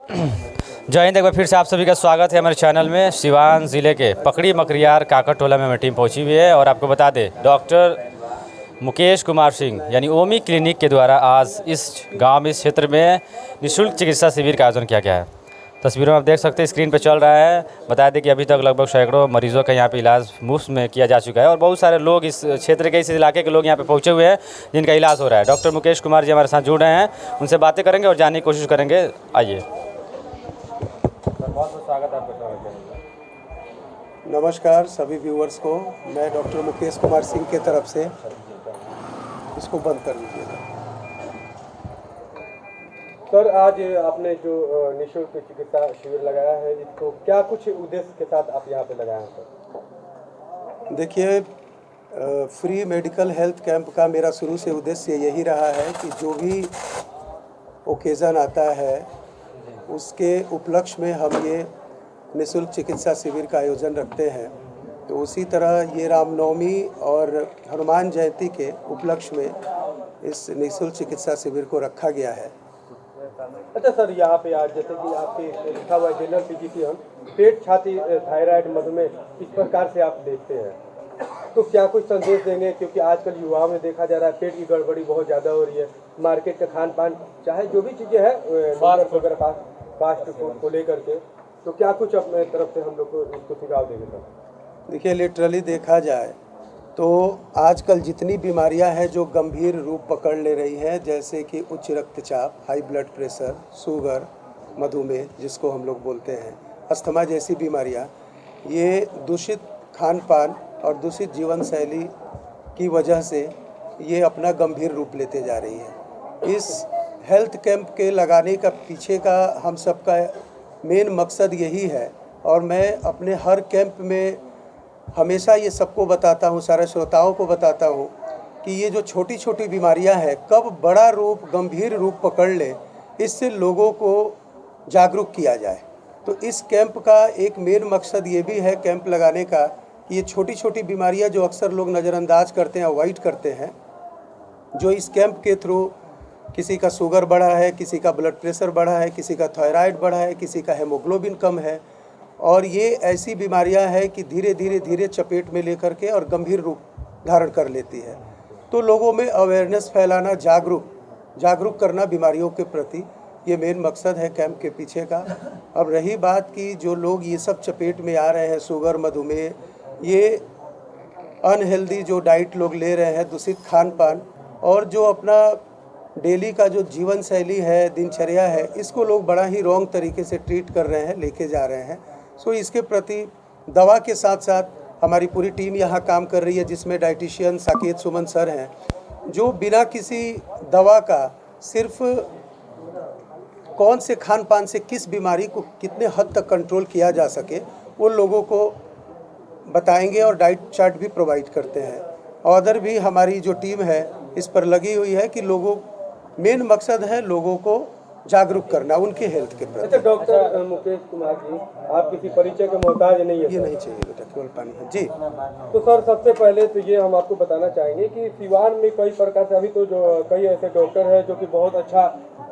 जय हिंद। एक बार फिर से आप सभी का स्वागत है हमारे चैनल में। सिवान ज़िले के पकड़ी मकरियार काकड़ टोला में हमारी टीम पहुंची हुई है और आपको बता दें डॉक्टर मुकेश कुमार सिंह यानी ओमी क्लिनिक के द्वारा आज इस गांव में इस क्षेत्र में निःशुल्क चिकित्सा शिविर का आयोजन किया गया है। तस्वीरों में आप देख सकते हैं, स्क्रीन पर चल रहा है। बता दें कि अभी तक लगभग सैकड़ों मरीजों का यहाँ पे इलाज मुफ्त में किया जा चुका है और बहुत सारे लोग इस क्षेत्र के, इस इलाके के लोग यहाँ पे पहुँचे हुए हैं जिनका इलाज हो रहा है। डॉक्टर मुकेश कुमार जी हमारे साथ जुड़ रहे हैं, उनसे बातें करेंगे और जानने की कोशिश करेंगे। आइए। बहुत बहुत स्वागत है आपका। नमस्कार सभी व्यूअर्स को। मैं डॉक्टर मुकेश कुमार सिंह के तरफ से इसको बंद कर दीजिएगा। सर, आज आपने जो निःशुल्क चिकित्सा शिविर लगाया है, इसको क्या कुछ उद्देश्य के साथ आप यहाँ पे लगाए हैं सर? देखिए, फ्री मेडिकल हेल्थ कैंप का मेरा शुरू से उद्देश्य यही रहा है कि जो भी ओकेज़न आता है उसके उपलक्ष्य में हम ये निःशुल्क चिकित्सा शिविर का आयोजन रखते हैं। तो उसी तरह ये रामनवमी और हनुमान जयंती के उपलक्ष्य में इस निःशुल्क चिकित्सा शिविर को रखा गया है। अच्छा सर, यहाँ पे आज जैसे कि आपके लिखा हुआ है जनरल फिजिशियन, पेट, छाती, थायराइड, मधुमेह, इस प्रकार से आप देखते हैं, तो क्या कुछ संदेश देंगे? क्योंकि आजकल युवाओं में देखा जा रहा है पेट की गड़बड़ी बहुत ज़्यादा हो रही है। मार्केट का खान पान, चाहे जो भी चीज़ें हैं फास्ट फूड को लेकर के, तो क्या कुछ अपने तरफ से हम लोग को इसको सुझाव देंगे सर? देखिए, लिटरली देखा जाए तो आजकल जितनी बीमारियां हैं जो गंभीर रूप पकड़ ले रही हैं, जैसे कि उच्च रक्तचाप, हाई ब्लड प्रेशर, शुगर, मधुमेह जिसको हम लोग बोलते हैं, अस्थमा जैसी बीमारियां, ये दूषित खान पान और दूषित जीवन शैली की वजह से ये अपना गंभीर रूप लेते जा रही है। इस हेल्थ कैंप के लगाने का पीछे का हम सबका मेन मकसद यही है और मैं अपने हर कैंप में हमेशा ये सबको बताता हूँ, सारे श्रोताओं को बताता हूँ कि ये जो छोटी छोटी बीमारियाँ हैं कब बड़ा रूप, गंभीर रूप पकड़ ले, इससे लोगों को जागरूक किया जाए। तो इस कैंप का एक मेन मकसद ये भी है कैंप लगाने का कि ये छोटी छोटी बीमारियाँ जो अक्सर लोग नज़रअंदाज करते हैं, अवॉइड करते हैं, जो इस कैंप के थ्रू किसी का शुगर बढ़ा है, किसी का ब्लड प्रेशर बढ़ा है, किसी का थायराइड बढ़ा है, किसी का हेमोग्लोबिन कम है, और ये ऐसी बीमारियां हैं कि धीरे धीरे चपेट में लेकर के और गंभीर रूप धारण कर लेती है। तो लोगों में अवेयरनेस फैलाना, जागरूक करना बीमारियों के प्रति, ये मेन मकसद है कैंप के पीछे का। अब रही बात कि जो लोग ये सब चपेट में आ रहे हैं, शुगर, मधुमेह, ये अनहेल्दी जो डाइट लोग ले रहे हैं, दूषित खान पान, और जो अपना डेली का जो जीवन शैली है, दिनचर्या है, इसको लोग बड़ा ही रॉन्ग तरीके से ट्रीट कर रहे हैं, लेके जा रहे हैं। सो इसके प्रति दवा के साथ साथ हमारी पूरी टीम यहाँ काम कर रही है, जिसमें डाइटिशियन साकेत सुमन सर हैं, जो बिना किसी दवा का सिर्फ कौन से खान पान से किस बीमारी को कितने हद तक कंट्रोल किया जा सके वो लोगों को बताएंगे और डाइट चार्ट भी प्रोवाइड करते हैं। और भी हमारी जो टीम है इस पर लगी हुई है कि लोगों, मेन मकसद है लोगों को जागरूक करना उनके हेल्थ के प्रति। अच्छा डॉक्टर मुकेश कुमार जी, आप किसी परिचय के मोहताज नहीं है? ये नहीं चाहिए बेटा, केवल पानी है जी। तो सर, सबसे पहले तो ये हम आपको बताना चाहेंगे कि सिवान में कई प्रकार से अभी तो जो कई ऐसे डॉक्टर हैं जो कि बहुत अच्छा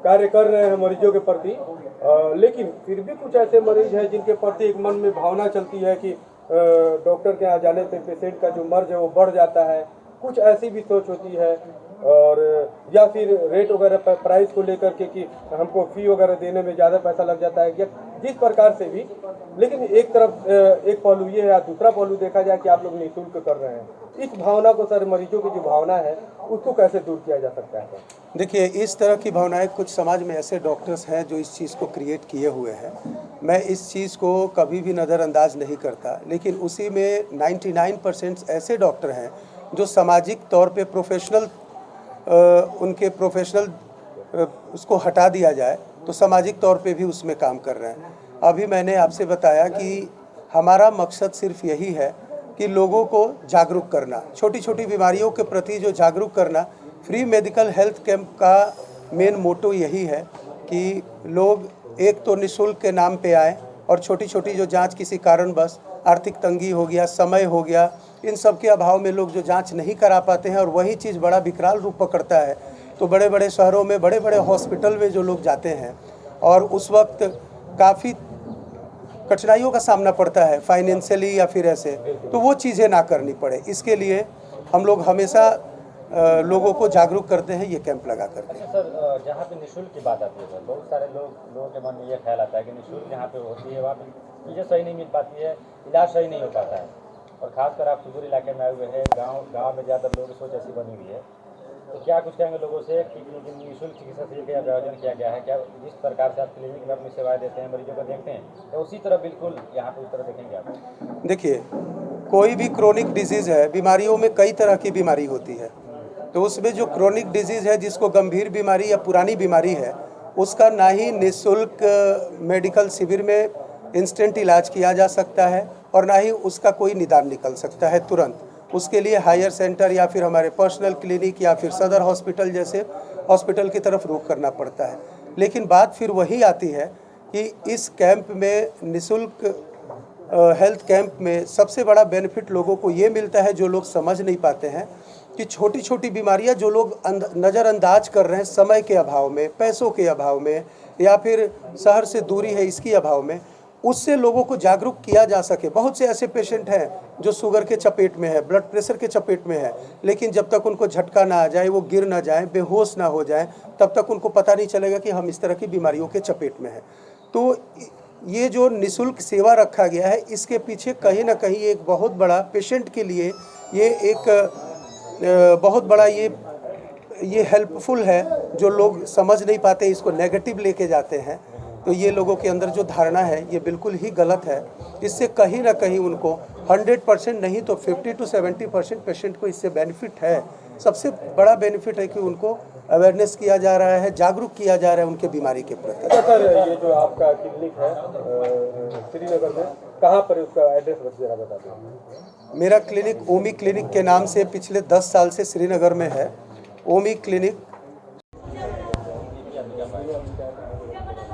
कार्य कर रहे हैं मरीजों के प्रति, लेकिन फिर भी कुछ ऐसे मरीज हैं जिनके प्रति एक मन में भावना चलती है कि डॉक्टर के यहाँ जाने से पेशेंट का जो मर्ज है वो बढ़ जाता है। कुछ ऐसी भी सोच होती है, और या फिर रेट वगैरह प्राइस को लेकर के कि हमको फी वगैरह देने में ज़्यादा पैसा लग जाता है, या जिस प्रकार से भी। लेकिन एक तरफ एक पहलू ये है, या दूसरा पहलू देखा जाए कि आप लोग निःशुल्क कर रहे हैं। इस भावना को सर, मरीजों की जो भावना है उसको कैसे दूर किया जा सकता है? देखिए, इस तरह की भावनाएं कुछ समाज में ऐसे डॉक्टर्स हैं जो इस चीज़ को क्रिएट किए हुए हैं। मैं इस चीज़ को कभी भी नज़रअंदाज नहीं करता, लेकिन उसी में 99% ऐसे डॉक्टर हैं जो सामाजिक तौर पे प्रोफेशनल, उनके प्रोफेशनल उसको हटा दिया जाए तो सामाजिक तौर पे भी उसमें काम कर रहे हैं। अभी मैंने आपसे बताया कि हमारा मकसद सिर्फ यही है कि लोगों को जागरूक करना, छोटी छोटी बीमारियों के प्रति जो जागरूक करना। फ्री मेडिकल हेल्थ कैंप का मेन मोटो यही है कि लोग एक तो निःशुल्क के नाम पे आए और छोटी छोटी जो जांच किसी कारणवश, आर्थिक तंगी हो गया, समय हो गया, इन सब के अभाव में लोग जो जांच नहीं करा पाते हैं और वही चीज़ बड़ा विकराल रूप पकड़ता है, तो बड़े बड़े शहरों में, बड़े बड़े हॉस्पिटल में जो लोग जाते हैं और उस वक्त काफ़ी कठिनाइयों का सामना पड़ता है फाइनेंशियली या फिर ऐसे, तो वो चीज़ें ना करनी पड़े, इसके लिए हम लोग हमेशा लोगों को जागरूक करते हैं ये कैंप लगा करके। सर, जहाँ पे निःशुल्क की बात आती है सर, बहुत सारे लोगों के मन में ये ख्याल आता है कि निःशुल्क जहाँ पे होती है वहाँ पे चीज़ें सही नहीं मिल पाती है, इलाज सही नहीं हो पाता है, और खासकर आप सुदूर इलाके में आए हुए हैं, गाँव में ज़्यादातर लोगों की सोच ऐसी बनी हुई है, तो क्या कुछ कहेंगे लोगों से कि निःशुल्क चिकित्सा शिविर का आयोजन किया गया है? क्या जिस प्रकार से आप क्लिनिक में अपनी सेवाएं देते हैं, मरीजों को देखते हैं, तो उसी तरह बिल्कुल यहाँ पे उस तरह देखेंगे आप? देखिए, कोई भी क्रोनिक डिजीज़ है, बीमारियों में कई तरह की बीमारी होती है, तो उसमें जो क्रोनिक डिजीज़ है जिसको गंभीर बीमारी या पुरानी बीमारी है, उसका ना ही निःशुल्क मेडिकल शिविर में इंस्टेंट इलाज किया जा सकता है और ना ही उसका कोई निदान निकल सकता है तुरंत। उसके लिए हायर सेंटर या फिर हमारे पर्सनल क्लिनिक या फिर सदर हॉस्पिटल जैसे हॉस्पिटल की तरफ रुख करना पड़ता है। लेकिन बात फिर वही आती है कि इस कैंप में निःशुल्क हेल्थ कैंप में सबसे बड़ा बेनिफिट लोगों को ये मिलता है, जो लोग समझ नहीं पाते हैं कि छोटी छोटी बीमारियां जो लोग नज़रअंदाज कर रहे हैं समय के अभाव में, पैसों के अभाव में, या फिर शहर से दूरी है इसकी अभाव में, उससे लोगों को जागरूक किया जा सके। बहुत से ऐसे पेशेंट हैं जो शुगर के चपेट में है, ब्लड प्रेशर के चपेट में है, लेकिन जब तक उनको झटका ना आ जाए, वो गिर ना जाए, बेहोश ना हो जाए, तब तक उनको पता नहीं चलेगा कि हम इस तरह की बीमारियों के चपेट में हैं। तो ये जो निःशुल्क सेवा रखा गया है, इसके पीछे कहीं ना कहीं एक बहुत बड़ा पेशेंट के लिए ये एक बहुत बड़ा ये हेल्पफुल है। जो लोग समझ नहीं पाते, इसको नेगेटिव लेके जाते हैं, तो ये लोगों के अंदर जो धारणा है ये बिल्कुल ही गलत है। इससे कहीं ना कहीं उनको 100% नहीं तो 50 to 70% पेशेंट को इससे बेनिफिट है। सबसे बड़ा बेनिफिट है कि उनको अवेयरनेस किया जा रहा है, जागरूक किया जा रहा है उनके बीमारी के प्रति। अच्छा सर, ये जो आपका क्लिनिक है श्रीनगर में, कहाँ पर उसका एड्रेस जरा बता दें। मेरा क्लिनिक ओमी क्लिनिक के नाम से पिछले 10 साल से श्रीनगर में है। ओमी क्लिनिक।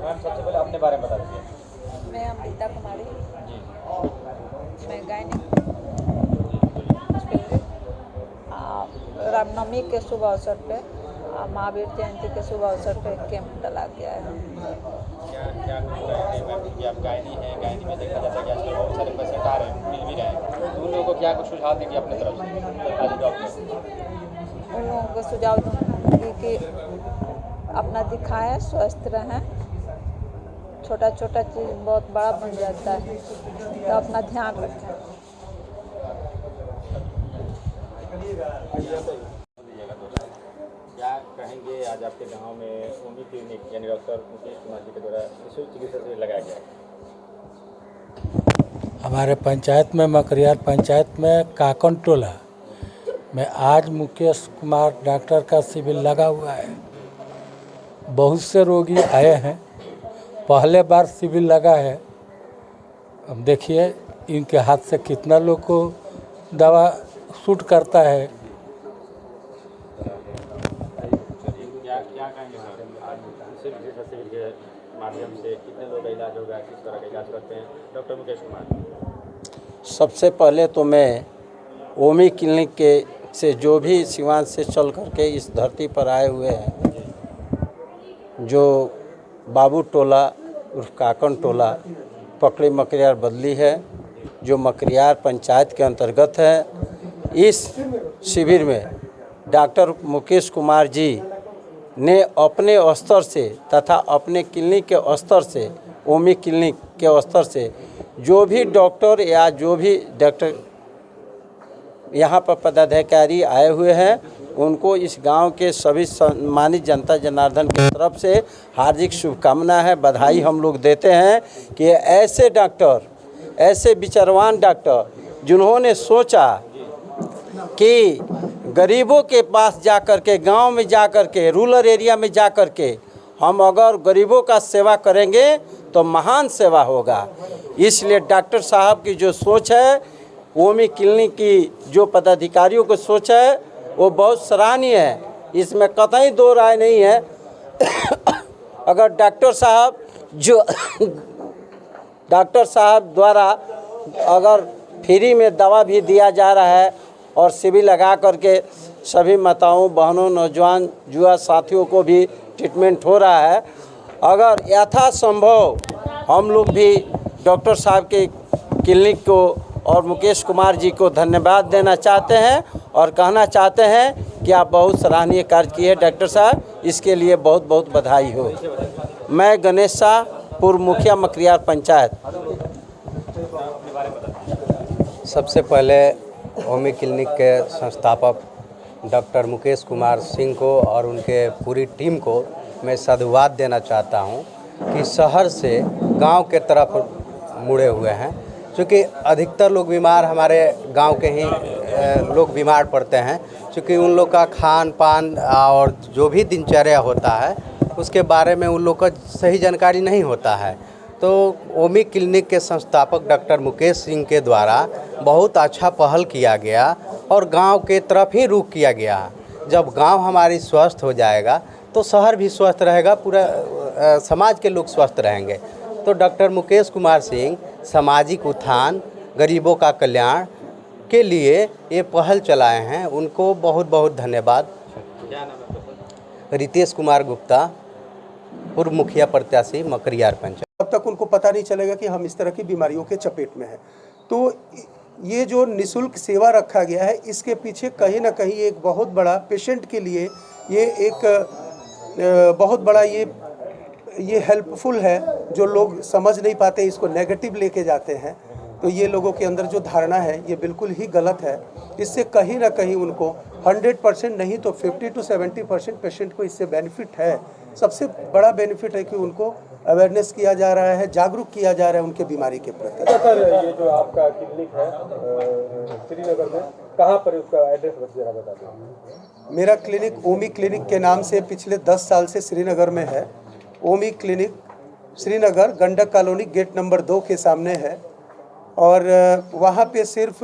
मैम, सबसे पहले अपने बारे में बता दीजिए। मैं अमृता कुमारी, मैं गायनिक रामनवमी के शुभ अवसर पे, महावीर जयंती के शुभ अवसर पे कैंप डाला गया है। क्या कि आप गायनी हैं, गायनी में देखा जाता है कि आजकल बहुत सारे पेशेंट आ रहे हैं, मिल भी रहे हैं, तो उन लोगों को क्या कुछ सुझाव देंगे अपनी तरफ से एज ए डॉक्टर? उन लोगों को सुझाव दूँगी कि अपना दिखाएं, स्वस्थ रहें। छोटा छोटा चीज़ बहुत बड़ा बन जाता है, तो अपना ध्यान रखें। क्या कहेंगे, आज आपके गांव में ओमी क्लिनिक यानी डॉक्टर मुकेश कुमार जी के द्वारा निःशुल्क चिकित्सा शिविर लगाया गया है? हमारे पंचायत में, मकरियार पंचायत में काकन टोला में आज मुकेश कुमार डॉक्टर का शिविर लगा हुआ है। बहुत से रोगी आए हैं, पहले बार शिविर लगा है। अब देखिए इनके हाथ से कितना लोग को दवा सूट करता है। क्या कहेंगे सर, आज चिकित्सा शिविर के माध्यम से कितने लोग का इलाज होगा, किस तरह का इलाज करते हैं डॉक्टर मुकेश कुमार? सबसे पहले तो मैं ओमी क्लिनिक के से जो भी सिवान से चल करके इस धरती पर आए हुए हैं, जो बाबू टोला उर्फ काकन टोला पकड़ी मकरियार बदली है, जो मकरियार पंचायत के अंतर्गत है, इस शिविर में डॉक्टर मुकेश कुमार जी ने अपने स्तर से तथा अपने क्लिनिक के स्तर से, ओमी क्लिनिक के स्तर से जो भी डॉक्टर या जो भी डॉक्टर यहाँ पर पदाधिकारी आए हुए हैं, उनको इस गांव के सभी सम्मानित जनता जनार्दन की तरफ से हार्दिक शुभकामना है, बधाई हम लोग देते हैं कि ऐसे डॉक्टर, ऐसे विचारवान डॉक्टर जिन्होंने सोचा कि गरीबों के पास जा कर के, गांव में जा कर के, रूरल एरिया में जा कर के हम अगर गरीबों का सेवा करेंगे तो महान सेवा होगा। इसलिए डॉक्टर साहब की जो सोच है, ओमी क्लिनिक की जो पदाधिकारियों की सोच है, वो बहुत सराहनीय है, इसमें कतई दो राय नहीं है। अगर डॉक्टर साहब द्वारा अगर फ्री में दवा भी दिया जा रहा है और शिविर लगा करके सभी माताओं, बहनों, नौजवान, युवा साथियों को भी ट्रीटमेंट हो रहा है, अगर यथासंभव हम लोग भी डॉक्टर साहब के क्लिनिक को और मुकेश कुमार जी को धन्यवाद देना चाहते हैं और कहना चाहते हैं कि आप बहुत सराहनीय कार्य किए डॉक्टर साहब, इसके लिए बहुत बहुत बधाई हो। मैं गणेश शाह, पूर्व मुखिया मकरियार पंचायत। सबसे पहले ओमी क्लिनिक के संस्थापक डॉक्टर मुकेश कुमार सिंह को और उनके पूरी टीम को मैं साधुवाद देना चाहता हूं कि शहर से गांव के तरफ मुड़े हुए हैं, क्योंकि अधिकतर लोग बीमार हमारे गांव के ही लोग बीमार पड़ते हैं, क्योंकि उन लोग का खान पान और जो भी दिनचर्या होता है उसके बारे में उन लोग का सही जानकारी नहीं होता है। तो ओमी क्लिनिक के संस्थापक डॉक्टर मुकेश सिंह के द्वारा बहुत अच्छा पहल किया गया और गांव के तरफ ही रुख किया गया। जब गांव हमारी स्वस्थ हो जाएगा तो शहर भी स्वस्थ रहेगा, पूरा समाज के लोग स्वस्थ रहेंगे। तो डॉक्टर मुकेश कुमार सिंह सामाजिक उत्थान, गरीबों का कल्याण के लिए ये पहल चलाए हैं, उनको बहुत बहुत धन्यवाद। रितेश कुमार गुप्ता, पूर्व मुखिया प्रत्याशी मकरियार पंचायत। तब तक उनको पता नहीं चलेगा कि हम इस तरह की बीमारियों के चपेट में हैं। तो ये जो निःशुल्क सेवा रखा गया है, इसके पीछे कहीं ना कहीं एक बहुत बड़ा पेशेंट के लिए ये एक बहुत बड़ा ये हेल्पफुल है। जो लोग समझ नहीं पाते, इसको नेगेटिव लेके जाते हैं, तो ये लोगों के अंदर जो धारणा है ये बिल्कुल ही गलत है। इससे कहीं ना कहीं उनको 100% नहीं तो 50 to 70% पेशेंट को इससे बेनिफिट है। सबसे बड़ा बेनिफिट है कि उनको अवेयरनेस किया जा रहा है, जागरूक किया जा रहा है उनके बीमारी के प्रति। सर, ये जो आपका क्लिनिक है श्रीनगर में, कहाँ पर उसका एड्रेस जरा बता दें। मेरा क्लिनिक ओमी क्लिनिक के नाम से पिछले 10 साल से श्रीनगर में है। Omi clinic Srinagar Gandak colony gate number 2 के सामने है और वहाँ पे सिर्फ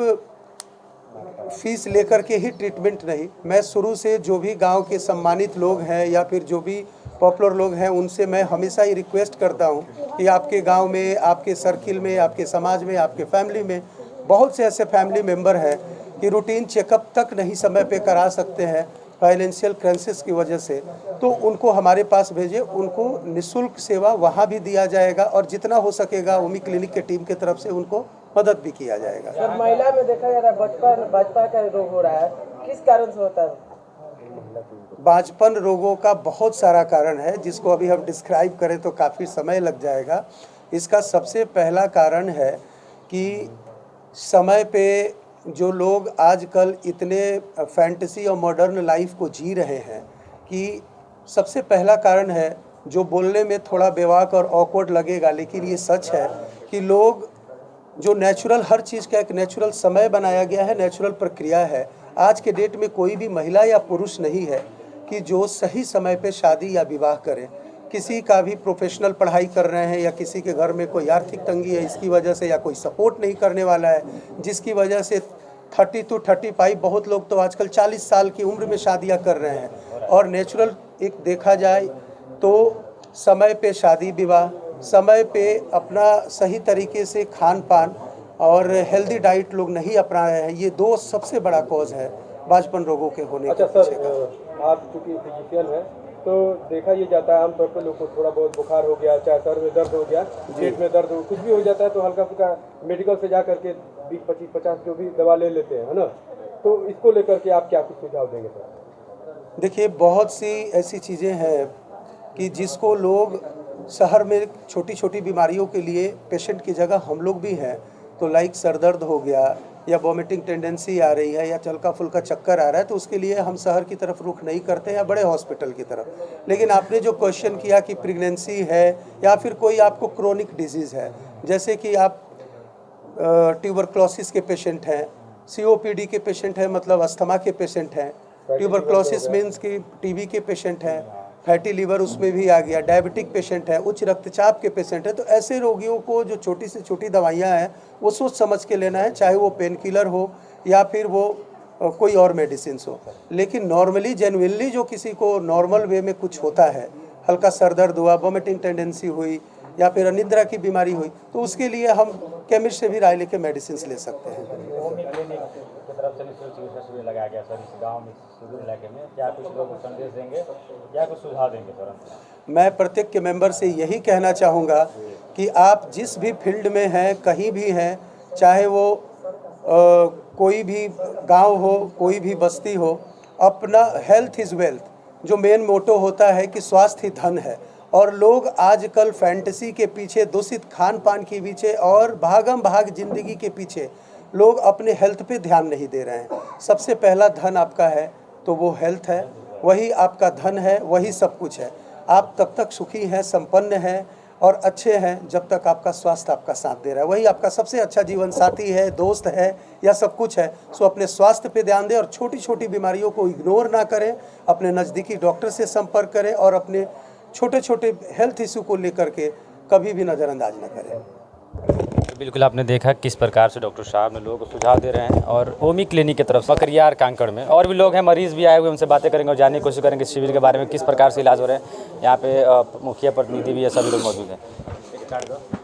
फीस लेकर के ही ट्रीटमेंट नहीं, मैं शुरू से जो भी गांव के सम्मानित लोग हैं या फिर जो भी पॉपुलर लोग हैं उनसे मैं हमेशा ही रिक्वेस्ट करता हूं कि आपके गांव में, आपके सर्किल में, आपके समाज में, आपके फैमिली में बहुत से ऐसे फैमिली मेंबर हैं कि रूटीन चेकअप तक नहीं समय पे करा सकते हैं फाइनेंशियल क्राइसिस की वजह से, तो उनको हमारे पास भेजें। उनको निःशुल्क सेवा वहाँ भी दिया जाएगा और जितना हो सकेगा ओमी क्लिनिक के टीम की तरफ से उनको मदद भी किया जाएगा। सर, महिला में देखा जा रहा है बाजपा का रोग हो रहा है, किस कारण से होता है? बांझपन रोगों का बहुत सारा कारण है, जिसको अभी हम डिस्क्राइब करें तो काफ़ी समय लग जाएगा। इसका सबसे पहला कारण है कि समय पे जो लोग आजकल इतने फैंटेसी और मॉडर्न लाइफ को जी रहे हैं कि सबसे पहला कारण है, जो बोलने में थोड़ा बेवाक और ऑकवर्ड लगेगा लेकिन ये सच है कि लोग जो नेचुरल, हर चीज़ का एक नेचुरल समय बनाया गया है, नेचुरल प्रक्रिया है। आज के डेट में कोई भी महिला या पुरुष नहीं है कि जो सही समय पे शादी या विवाह करे। किसी का भी प्रोफेशनल पढ़ाई कर रहे हैं या किसी के घर में कोई आर्थिक तंगी है इसकी वजह से, या कोई सपोर्ट नहीं करने वाला है जिसकी वजह से 30 to 35, बहुत लोग तो आजकल 40 साल की उम्र में शादियां कर रहे हैं। और नेचुरल एक देखा जाए तो समय पे शादी विवाह, समय पे अपना सही तरीके से खान पान और हेल्दी डाइट लोग नहीं अपना रहे हैं, ये 2 सबसे बड़ा कॉज है बांझपन रोगों के होने अच्छा के सर, आप चूँकि फिजिशियन हैं तो देखा ये जाता है आमतौर पर लोग को थोड़ा बहुत बुखार हो गया, चाहे सर में दर्द हो गया, पेट में दर्द हो, कुछ भी हो जाता है तो हल्का फुल्का मेडिकल से जा करके 20, 25, 50 जो भी दवा ले लेते हैं, है ना। तो इसको लेकर के आप क्या कुछ सुझाव देंगे सर? देखिए, बहुत सी ऐसी चीज़ें हैं कि जिसको लोग शहर में छोटी छोटी बीमारियों के लिए पेशेंट की जगह हम लोग भी हैं, तो लाइक सर दर्द हो गया या वॉमिटिंग टेंडेंसी आ रही है या हल्का फुल्का चक्कर आ रहा है, तो उसके लिए हम शहर की तरफ रुख नहीं करते या बड़े हॉस्पिटल की तरफ। लेकिन आपने जो क्वेश्चन किया कि प्रेगनेंसी है या फिर कोई आपको क्रोनिक डिजीज़ है, जैसे कि आप ट्यूबरक्लोसिस के पेशेंट हैं, COPD के पेशेंट हैं, मतलब अस्थमा के पेशेंट हैं, ट्यूबरक्लोसिस मीन्स कि TB के पेशेंट हैं, फैटी लीवर उसमें भी आ गया, डायबिटिक पेशेंट है, उच्च रक्तचाप के पेशेंट है, तो ऐसे रोगियों को जो छोटी से छोटी दवाइयाँ हैं वो सोच समझ के लेना है, चाहे वो पेन किलर हो या फिर वो कोई और मेडिसिन हो। लेकिन नॉर्मली जेन्युइनली जो किसी को नॉर्मल वे में कुछ होता है, हल्का सर दर्द हुआ, वॉमिटिंग टेंडेंसी हुई या फिर अनिद्रा की बीमारी हुई, तो उसके लिए हम केमिस्ट से भी राय लेके मेडिसिन ले सकते हैं। तरफ से निःशुल्क चिकित्सा शिविर लगाया गया सर इस गांव में, सुदूर इलाके में, क्या कुछ लोग संदेश देंगे या कुछ सुझाव देंगे सर? मैं प्रत्येक के मेंबर से यही कहना चाहूँगा कि आप जिस भी फील्ड में हैं, कहीं भी हैं, चाहे वो कोई भी गांव हो, कोई भी बस्ती हो, अपना हेल्थ इज़ वेल्थ जो मेन मोटो होता है कि स्वास्थ्य ही धन है। और लोग आजकल फैंटेसी के पीछे, दूषित खान पान के पीछे और भागम भाग जिंदगी के पीछे लोग अपने हेल्थ पे ध्यान नहीं दे रहे हैं। सबसे पहला धन आपका है तो वो हेल्थ है, वही आपका धन है, वही सब कुछ है। आप तब तक सुखी हैं, संपन्न हैं और अच्छे हैं जब तक आपका स्वास्थ्य आपका साथ दे रहा है। वही आपका सबसे अच्छा जीवन साथी है, दोस्त है या सब कुछ है। सो अपने स्वास्थ्य पे ध्यान दें और छोटी छोटी बीमारियों को इग्नोर ना करें। अपने नज़दीकी डॉक्टर से संपर्क करें और अपने छोटे छोटे हेल्थ इशू को लेकर के कभी भी नज़रअंदाज न करें। बिल्कुल आपने देखा किस प्रकार से डॉक्टर साहब ने लोगों को सुझाव दे रहे हैं। और ओमी क्लिनिक की तरफ मकरियार कांकड़ में और भी लोग हैं, मरीज़ भी आए हुए, उनसे बातें करेंगे और जानने की कोशिश करेंगे शिविर के बारे में, किस प्रकार से इलाज हो रहे हैं। यहाँ पे मुखिया प्रतिनिधि भी है, सभी लोग मौजूद हैं।